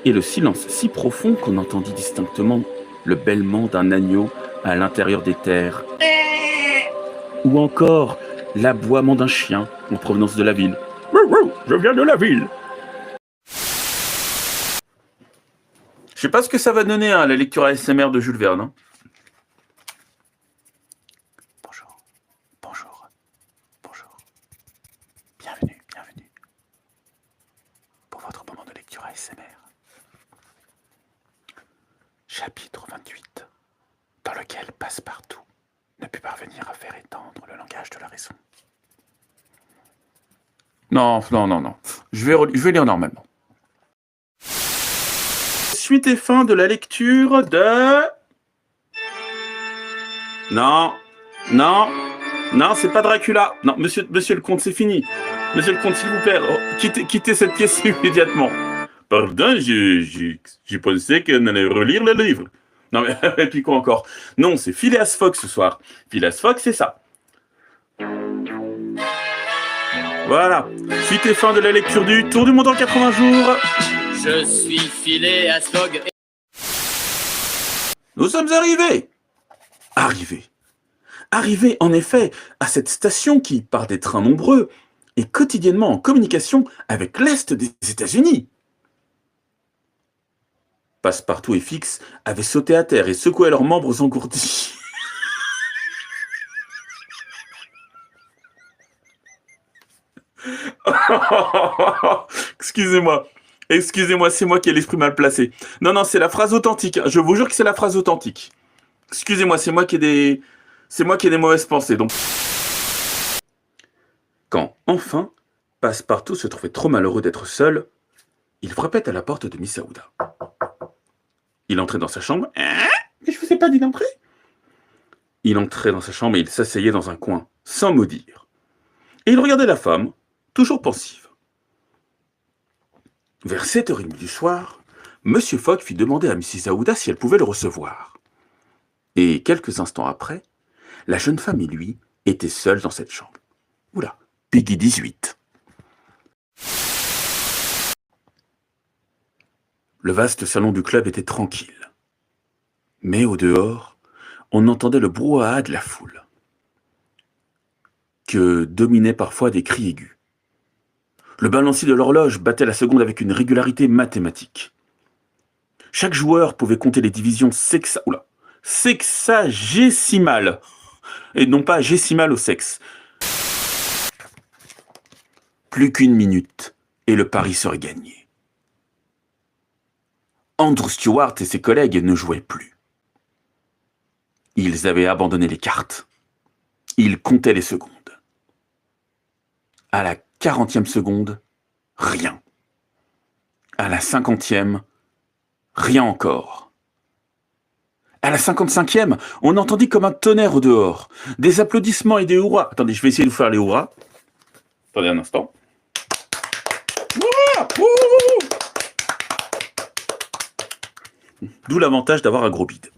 et le silence si profond qu'on entendit distinctement le bêlement d'un agneau à l'intérieur des terres, ou encore l'aboiement d'un chien en provenance de la ville. Je viens de la ville. Je sais pas ce que ça va donner à la lecture ASMR de Jules Verne. Hein. Bonjour, bonjour, bonjour. Bienvenue, bienvenue pour votre moment de lecture ASMR. Chapitre 28, dans lequel Passepartout ne put parvenir à faire étendre le langage de la raison. Non. Je vais lire normalement. Suite et fin de la lecture de... Non, c'est pas Dracula. Non, monsieur le comte, c'est fini. Monsieur le comte, s'il vous plaît, quittez cette pièce immédiatement. Pardon, j'ai pensé qu'on allait relire le livre. Non, mais et puis quoi encore? Non, c'est Phileas Fogg ce soir. Phileas Fogg, c'est ça. Voilà. Suite et fin de la lecture du Tour du monde en 80 jours. Je suis Phileas Fogg. Nous sommes arrivés. Arrivés, en effet, à cette station qui, par des trains nombreux, est quotidiennement en communication avec l'Est des États-Unis. Passepartout et Fix avaient sauté à terre et secoué leurs membres engourdis. Excusez-moi, c'est moi qui ai l'esprit mal placé. Non, c'est la phrase authentique. Je vous jure que c'est la phrase authentique. Excusez-moi, c'est moi qui ai des mauvaises pensées. Donc, quand enfin Passepartout se trouvait trop malheureux d'être seul, il frappait à la porte de Miss Aouda. Il entrait dans sa chambre. Mais je vous ai pas dit d'entrer. Il entrait dans sa chambre et il s'asseyait dans un coin, sans mot dire. Et il regardait la femme, toujours pensive. Vers 7h30 du soir, Monsieur Fogg fit demander à Mrs. Aouda si elle pouvait le recevoir. Et quelques instants après, la jeune femme et lui étaient seuls dans cette chambre. Oula, Peggy 18. Le vaste salon du club était tranquille. Mais au dehors, on entendait le brouhaha de la foule, que dominaient parfois des cris aigus. Le balancier de l'horloge battait la seconde avec une régularité mathématique. Chaque joueur pouvait compter les divisions sexagésimales, et non pas gésimales au sexe. Plus qu'une minute, et le pari serait gagné. Andrew Stuart et ses collègues ne jouaient plus. Ils avaient abandonné les cartes. Ils comptaient les secondes. À la 40e seconde, rien. À la 50e, rien encore. À la 55e, on entendit comme un tonnerre au dehors. Des applaudissements et des hurrahs. Attendez, je vais essayer de vous faire les hurrahs. Attendez un instant. D'où l'avantage d'avoir un gros bide.